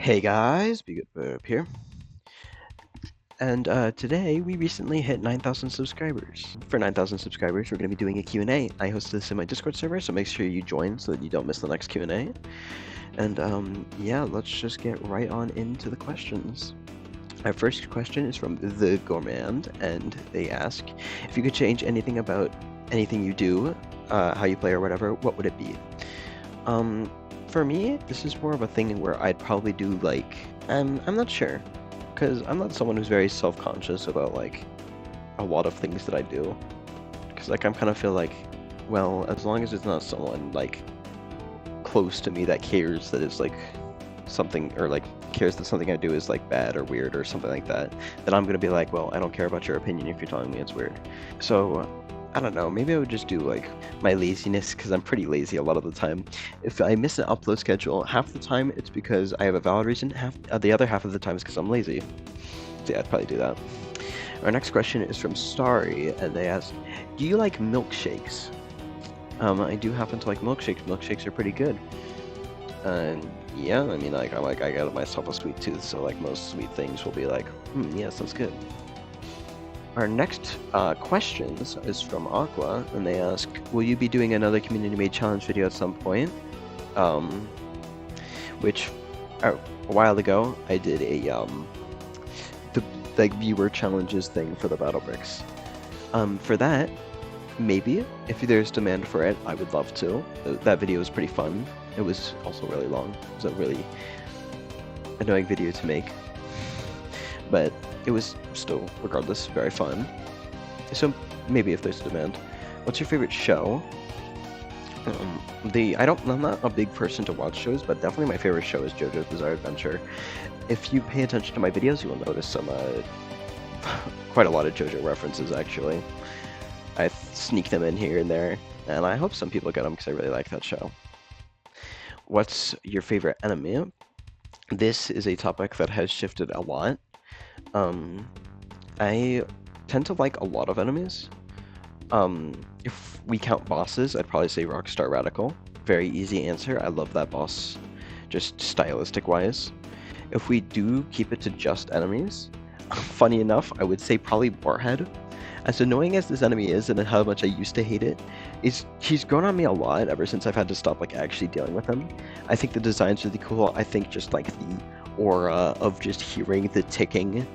Hey guys, Be Good Burp here. And today we recently hit 9,000 subscribers. For 9,000 subscribers, we're going to be doing a Q&A. I host this in my Discord server, so make sure you join so that you don't miss the next Q&A. And yeah, let's just get right on into the questions. Our first question is from The Gourmand, and they ask, if you could change anything about anything you do, how you play or whatever, what would it be? For me, this is more of a thing where I'd probably do like, I'm not sure, because I'm not someone who's very self-conscious about like a lot of things that I do, because like I'm kind of feel like, well, as long as it's not someone like close to me that cares that it's like something, or like cares that something I do is like bad or weird or something like that, then I'm gonna be like, well, I don't care about your opinion if you're telling me it's weird. So I don't know, maybe I would just do like my laziness, because I'm pretty lazy a lot of the time. If I miss an upload schedule, half the time it's because I have a valid reason, the other half of the time is because I'm lazy. So yeah, I'd probably do that. Our next question is from Starry, and they ask, do you like milkshakes? I do happen to like milkshakes. Milkshakes are pretty good. And yeah, I mean, like I got myself a sweet tooth, so like most sweet things will be like, yes, that's good. Our next questions is from Aqua, and they ask, will you be doing another community-made challenge video at some point? Which, a while ago, I did a, the like, viewer challenges thing for the Battle Bricks. For that, maybe, if there's demand for it, I would love to. That video was pretty fun. It was also really long. It was a really annoying video to make. But it was still, regardless, very fun. So maybe if there's demand. What's your favorite show? I'm not a big person to watch shows, but definitely my favorite show is JoJo's Bizarre Adventure. If you pay attention to my videos, you will notice some quite a lot of JoJo references actually. I sneak them in here and there, and I hope some people get them because I really like that show. What's your favorite anime? This is a topic that has shifted a lot. I tend to like a lot of enemies. If we count bosses, I'd probably say Rockstar Radical. Very easy answer. I love that boss, just stylistic-wise. If we do keep it to just enemies, funny enough, I would say probably Warhead. As annoying as this enemy is and how much I used to hate it, he's grown on me a lot ever since I've had to stop like actually dealing with him. I think the design's really cool. I think just like the aura of just hearing the ticking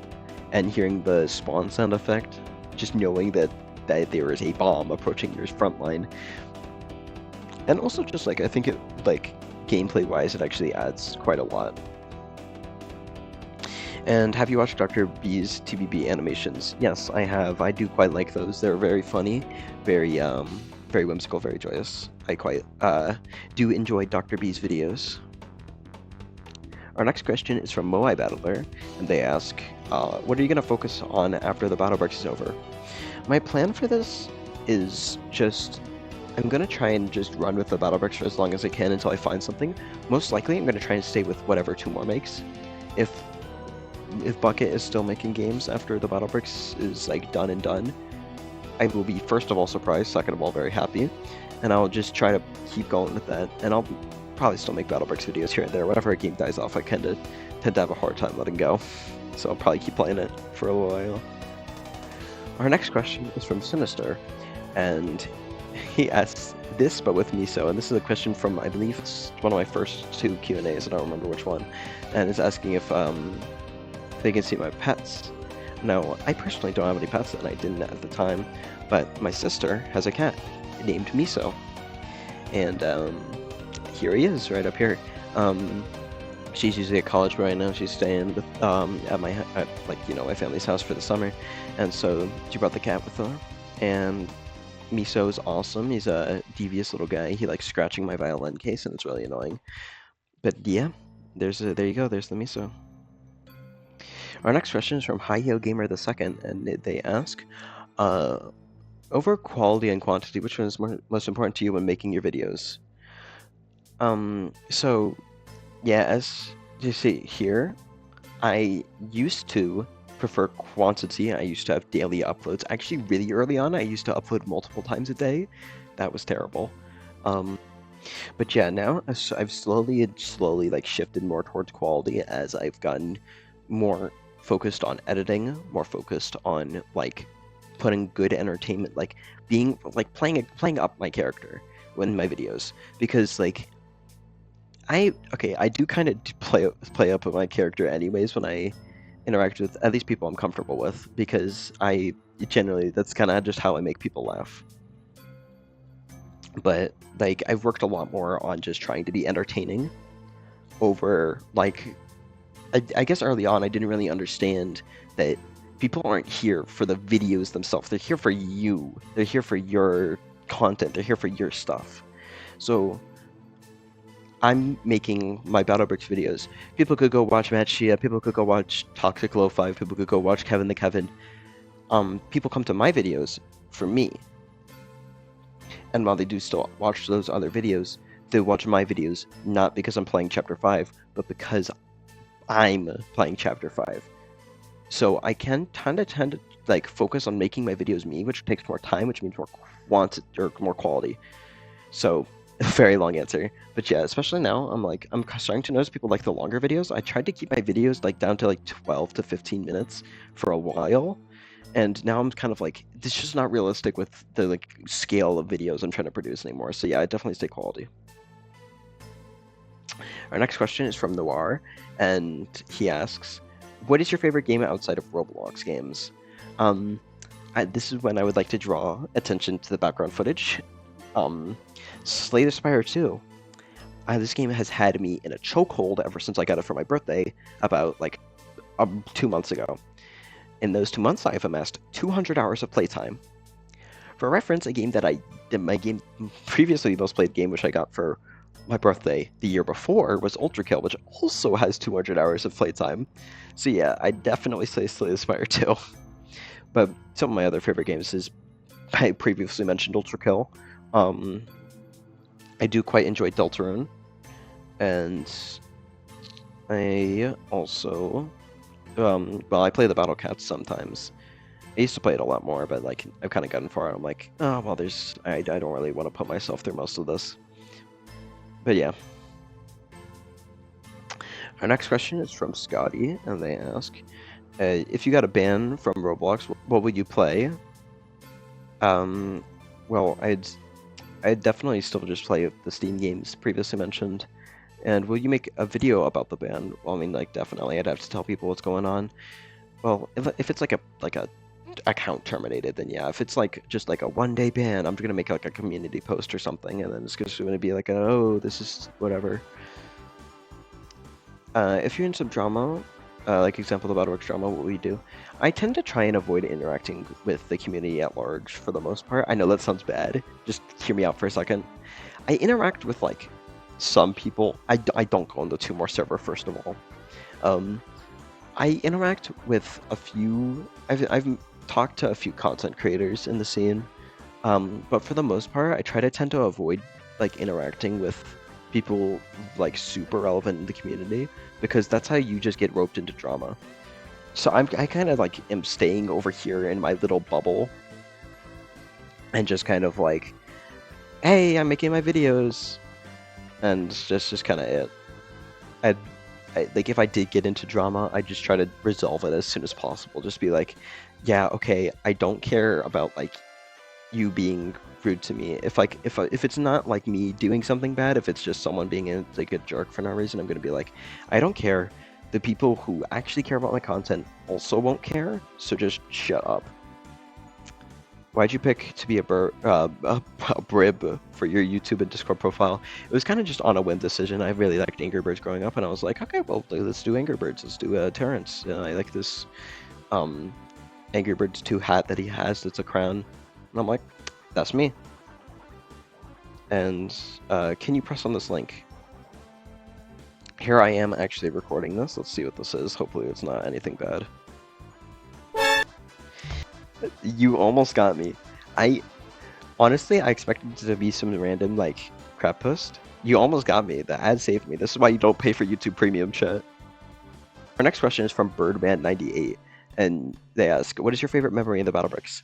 and hearing the spawn sound effect, just knowing that there is a bomb approaching your front line. And also just like, I think it, like, gameplay-wise, it actually adds quite a lot. And have you watched Dr. B's TBB animations? Yes, I have. I do quite like those. They're very funny, very whimsical, very joyous. I quite do enjoy Dr. B's videos. Our next question is from Moai Battler, and they ask, what are you going to focus on after the Battle Bricks is over? My plan for this is just, I'm going to try and just run with the Battle Bricks for as long as I can until I find something. Most likely, I'm going to try and stay with whatever 2 more makes. If Bucket is still making games after the Battle Bricks is like done and done, I will be first of all surprised, second of all very happy, and I'll just try to keep going with that, and I'll probably still make Battle Bricks videos here and there. Whenever a game dies off, I tend to have a hard time letting go, so I'll probably keep playing it for a while. Our next question is from Sinister, and he asks this, but with miso, and this is a question from, I believe it's one of my first 2 Q&As, I don't remember which one, and it's asking if they can see my pets. Now, I personally don't have any pets, and I didn't at the time, but my sister has a cat named Miso, and here he is, right up here. She's usually at college, but right now she's staying with at my my family's house for the summer, and so she brought the cat with her. And Miso is awesome. He's a devious little guy. He likes scratching my violin case, and it's really annoying. But yeah, there you go. There's the Miso. Our next question is from Hi-Yo Gamer II, and they ask, over quality and quantity, which one is most important to you when making your videos? So, yeah, as you see here, I used to prefer quantity. I used to have daily uploads. Actually, really early on, I used to upload multiple times a day. That was terrible. But yeah, now I've slowly like shifted more towards quality as I've gotten more focused on editing, more focused on like putting good entertainment, like being like playing up my character in my videos, because like I do kind of play up my character anyways when I interact with at least people I'm comfortable with, because I generally that's kind of just how I make people laugh. But like I've worked a lot more on just trying to be entertaining over like I guess early on I didn't really understand that people aren't here for the videos themselves. They're here for you. They're here for your content. They're here for your stuff. So I'm making my Battlebricks videos. People could go watch Matt Shia, people could go watch Toxic Low 5, people could go watch Kevin the Kevin. People come to my videos for me. And while they do still watch those other videos, they watch my videos not because I'm playing Chapter 5, but because I'm playing Chapter 5. So I can tend to like focus on making my videos me, which takes more time, which means more more quality. So a very long answer, but yeah, especially now I'm starting to notice people like the longer videos. I tried to keep my videos like down to like 12 to 15 minutes for a while, and now I'm kind of like, this is just not realistic with the like scale of videos I'm trying to produce anymore. So yeah, I definitely stay quality. Our next question is from Noir, and he asks, what is your favorite game outside of Roblox games? This is when I would like to draw attention to the background footage. Slay the Spire 2. This game has had me in a chokehold ever since I got it for my birthday about like 2 months ago. In those 2 months, I have amassed 200 hours of playtime. For reference, my previously most played game, which I got for my birthday the year before, was Ultra Kill, which also has 200 hours of playtime. So yeah, I definitely say Slay the Spire 2. But some of my other favorite games is, I previously mentioned Ultra Kill. I do quite enjoy Deltarune, and I also, well, I play the Battle Cats sometimes. I used to play it a lot more, but like I've kind of gotten far. I'm like, oh well, I don't really want to put myself through most of this. But yeah. Our next question is from Scotty, and they ask, if you got a ban from Roblox, what would you play? Well, I'd definitely still just play the Steam games previously mentioned. And will you make a video about the ban? Well, I mean, like, definitely. I'd have to tell people what's going on. Well, if it's like a account terminated, then yeah. If it's like just like a 1-day ban, I'm gonna make like a community post or something, and then it's just gonna be like, oh, this is whatever. If you're in some drama, like example of Battleworks drama, what we do, I tend to try and avoid interacting with the community at large for the most part. I know that sounds bad. Just hear me out for a second. I interact with like some people. I don't go on the Two More server, first of all. I interact with a few. I've talked to a few content creators in the scene, but for the most part, I tend to avoid like interacting with people like super relevant in the community, because that's how you just get roped into drama. So I kind of like am staying over here in my little bubble, and just kind of like, hey, I'm making my videos, and just kind of it. I like, if I did get into drama, I'd just try to resolve it as soon as possible. Just be like, yeah, okay, I don't care about like you being rude to me. If it's not like me doing something bad, if it's just someone being like a jerk for no reason, I'm gonna be like, I don't care. The people who actually care about my content also won't care, so just shut up. Why'd you pick to be a brib for your YouTube and Discord profile? It was kind of just on a whim decision. I really liked Angry Birds growing up, and I was like, okay, well, let's do Angry Birds. Let's do Terrence. I like this Angry Birds 2 hat that he has that's a crown. And I'm like, that's me. And can you press on this link? Here I am actually recording this. Let's see what this is. Hopefully it's not anything bad. You almost got me. Honestly, I expected it to be some random, like, crap post. You almost got me. The ad saved me. This is why you don't pay for YouTube Premium, chat. Our next question is from Birdman98, and they ask, what is your favorite memory in the Battlebricks?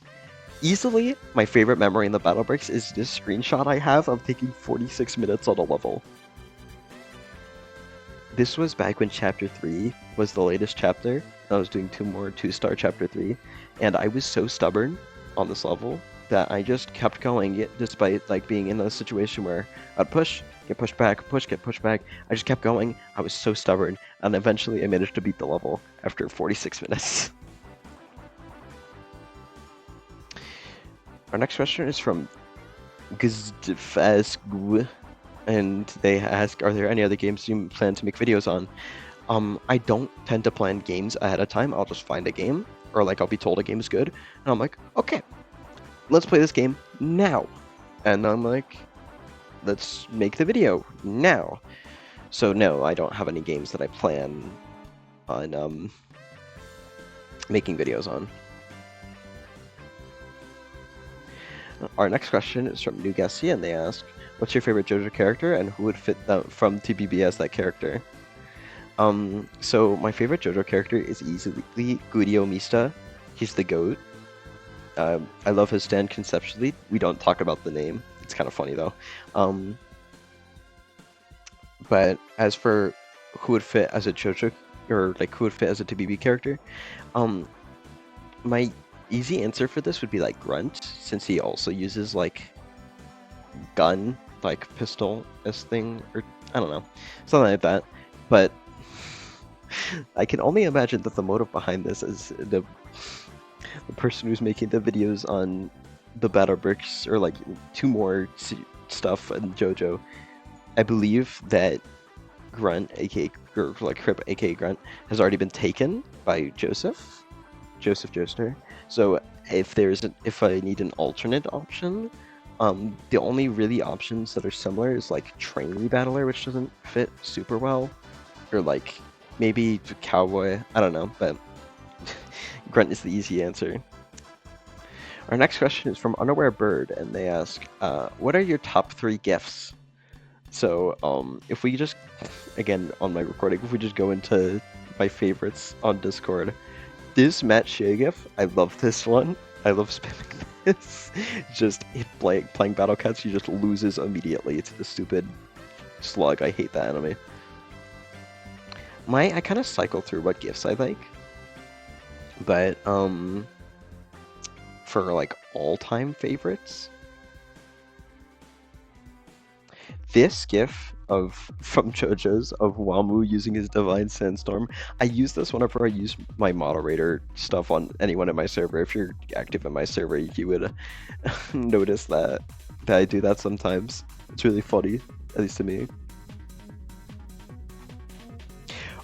Easily, my favorite memory in the Battle Bricks is this screenshot I have of taking 46 minutes on a level. This was back when Chapter 3 was the latest chapter. I was doing 2-star Chapter 3, and I was so stubborn on this level that I just kept going, despite like being in a situation where I'd push, get pushed back, push, get pushed back. I just kept going. I was so stubborn, and eventually I managed to beat the level after 46 minutes. Our next question is from Gzdfasg, and they ask, are there any other games you plan to make videos on? I don't tend to plan games ahead of time. I'll just find a game, or like I'll be told a game is good, and I'm like, okay, let's play this game now. And I'm like, let's make the video now. So no, I don't have any games that I plan on making videos on. Our next question is from New Guessie, and they ask, what's your favorite JoJo character, and who would fit from TBB as that character? So my favorite JoJo character is easily Gurio Mista. He's the GOAT. I love his stand conceptually. We don't talk about the name. It's kind of funny though. But as for who would fit as a JoJo, or like who would fit as a TBB character, my easy answer for this would be like Grunt, since he also uses like gun, like pistol-esque thing, or I don't know, something like that. But I can only imagine that the motive behind this is the person who's making the videos on the Battle Bricks, or like 2 more stuff in JoJo. I believe that Grunt, aka or like Crip, aka Grunt, has already been taken by Joseph Joestar. So if I need an alternate option, the only really options that are similar is like Train Rebattler, which doesn't fit super well, or like maybe Cowboy. I don't know, but Grunt is the easy answer. Our next question is from Unaware Bird, and they ask, what are your top 3 GIFs? So if we just, again on my recording, if we just go into my favorites on Discord, this Matt Shea GIF, I love this one. I love spamming this. Just playing Battle Cats, he just loses immediately to the stupid slug. I hate that anime. I kind of cycle through what GIFs I like, but for like all-time favorites, this GIF from JoJo's of Wamu using his Divine Sandstorm, I use this whenever I use my moderator stuff on anyone in my server. If you're active in my server, you would notice that I do that sometimes. It's really funny, at least to me.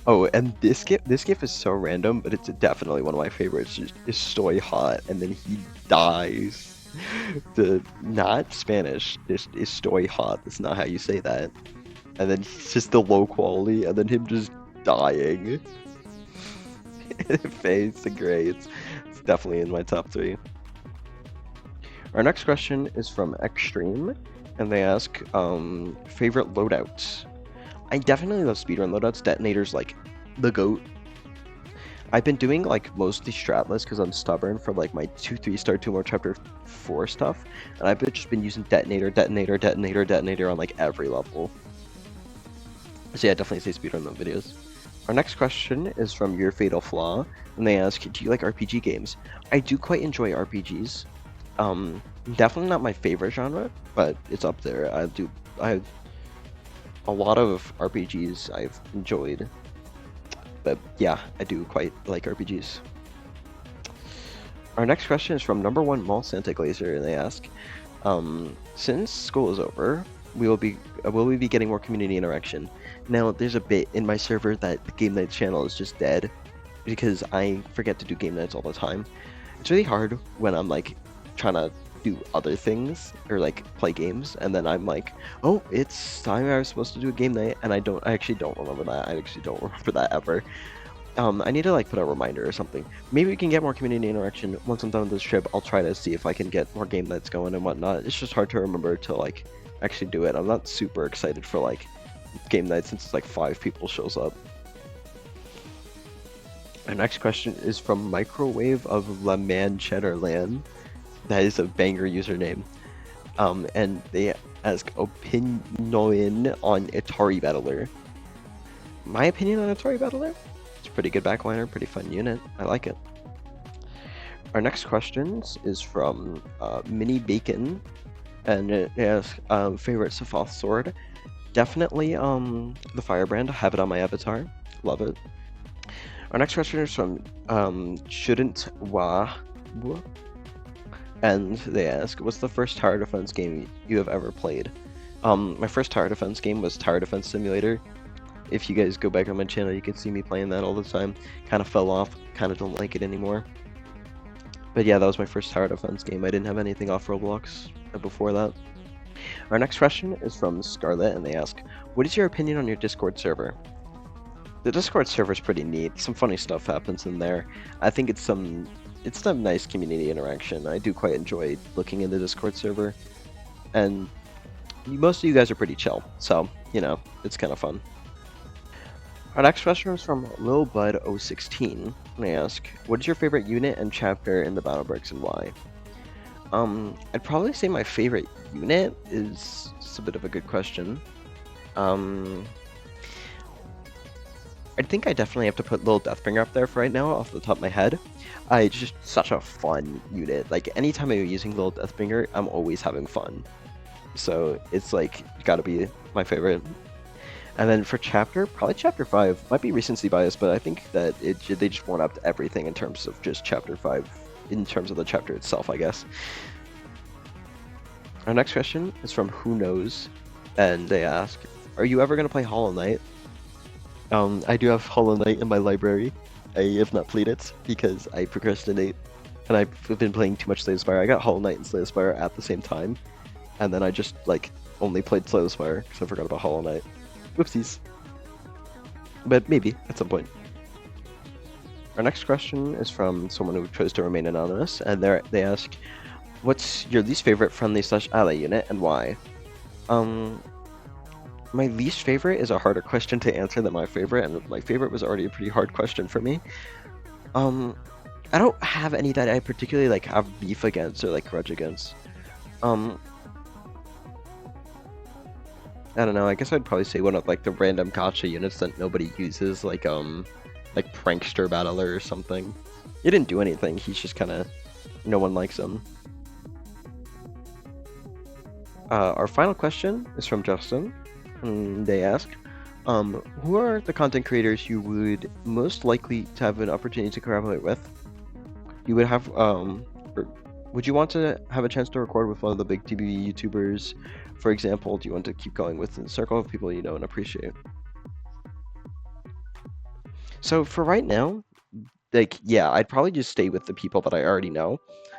Oh, and this GIF is so random, but it's definitely one of my favorites. Is Stoy Hot, and then he dies. Not Spanish. Is Stoy Hot. That's not how you say that. And then it's just the low quality, and then him just dying. It fades to gray. It's definitely in my top 3. Our next question is from Extreme, and they ask, favorite loadouts. I definitely love speedrun loadouts. Detonator's like the GOAT. I've been doing like mostly stratless because I'm stubborn for like my 2-3-star 2 more chapter 4 stuff, and I've just been using Detonator on like every level. So yeah, definitely say speedrun videos. Our next question is from Your Fatal Flaw, and they ask, do you like RPG games? I do quite enjoy RPGs. Definitely not my favorite genre, but it's up there. I have a lot of RPGs I've enjoyed, but yeah, I do quite like RPGs. Our next question is from number 1 Mall Santa Glazer, and they ask, since school is over, will we be getting more community interaction? Now, there's a bit in my server that the Game Nights channel is just dead, because I forget to do Game Nights all the time. It's really hard when I'm like trying to do other things or like play games, and then I'm like, oh, it's time I was supposed to do a game night, and I actually don't remember that. I actually don't remember that ever. I need to like put a reminder or something. Maybe we can get more community interaction. Once I'm done with this trip, I'll try to see if I can get more game nights going and whatnot. It's just hard to remember to like actually do it. I'm not super excited for like game night since it's like 5 people shows up. Our next question is from Microwave of La Manchederland. That is a banger username. And they ask opinion on Atari Battler. My opinion on Atari Battler? It's a pretty good backliner, pretty fun unit. I like it. Our next question is from Mini Bacon, and it asks favorite Sephoth sword. Definitely the Firebrand. I have it on my avatar. Love it. Our next question is from Shouldn't Wah, and they ask, what's the first tower defense game you have ever played? My first tower defense game was Tower Defense Simulator. If you guys go back on my channel, you can see me playing that all the time. Kind of fell off, kind of don't like it anymore. But yeah, that was my first tower defense game. I didn't have anything off Roblox before that. Our next question is from Scarlett, and they ask, what is your opinion on your Discord server? The Discord server is pretty neat. Some funny stuff happens in there. I think it's some nice community interaction. I do quite enjoy looking in the Discord server, and most of you guys are pretty chill, so you know it's kind of fun. Our next question is from LilBud016, and they ask, what is your favorite unit and chapter in the Battle Bricks and why? I'd probably say my favorite unit is a bit of a good question. I think I definitely have to put Lil Deathbringer up there for right now, off the top of my head. It's just such a fun unit. Like, anytime I'm using Lil Deathbringer, I'm always having fun. So, it's like, gotta be my favorite. And then for chapter, probably chapter 5. Might be recency bias, but I think that they just one upped everything in terms of just chapter 5, in terms of the chapter itself, I guess. Our next question is from Who Knows, and they ask, are you ever going to play Hollow Knight? I do have Hollow Knight in my library. I have not played it because I procrastinate, and I've been playing too much Slay the Spire. I got Hollow Knight and Slay the Spire at the same time, and then I just like only played Slay the Spire because I forgot about Hollow Knight. Whoopsies. But maybe at some point. Our next question is from someone who chose to remain anonymous, and they ask, what's your least favorite friendly/ally unit and why? My least favorite is a harder question to answer than my favorite, and my favorite was already a pretty hard question for me. I don't have any that I particularly like have beef against or like grudge against. I don't know, I guess I'd probably say one of like the random gacha units that nobody uses, like Prankster Battler or something. He didn't do anything, he's just kinda, no one likes him. Our final question is from Justin, and they ask, who are the content creators you would most likely to have an opportunity to collaborate with? You would have, would you want to have a chance to record with one of the big TBB YouTubers? For example, do you want to keep going within the circle of people you know and appreciate? So for right now, like, yeah, I'd probably just stay with the people that I already know.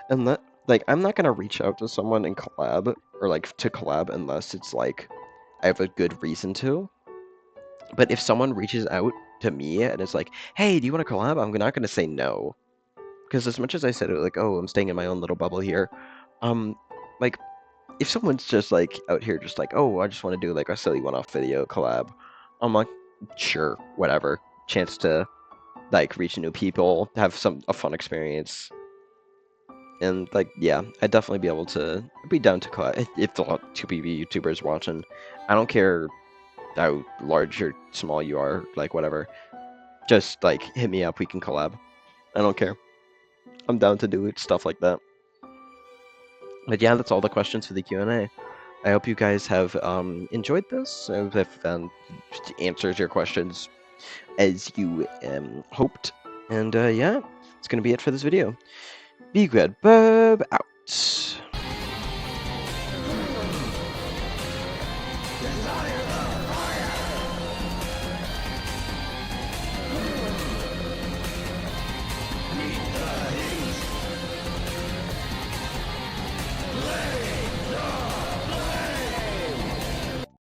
And like, I'm not gonna reach out to someone and collab, or like to collab unless it's like, I have a good reason to. But if someone reaches out to me and it's like, hey, do you want to collab? I'm not gonna say no. Because as much as I said it, like, oh, I'm staying in my own little bubble here, like, if someone's just like out here just like, oh, I just want to do like a silly one-off video collab, I'm like, sure, whatever. Chance to like reach new people, have a fun experience. And like, yeah, I'd definitely be able to be down to collab if the 2PB YouTubers watching. I don't care how large or small you are, like whatever. Just like hit me up, we can collab. I don't care. I'm down to do stuff like that. But yeah, that's all the questions for the Q&A. I hope you guys have enjoyed this. I hope that answers your questions as you hoped. And yeah, it's going to be it for this video. Be good, Bub out.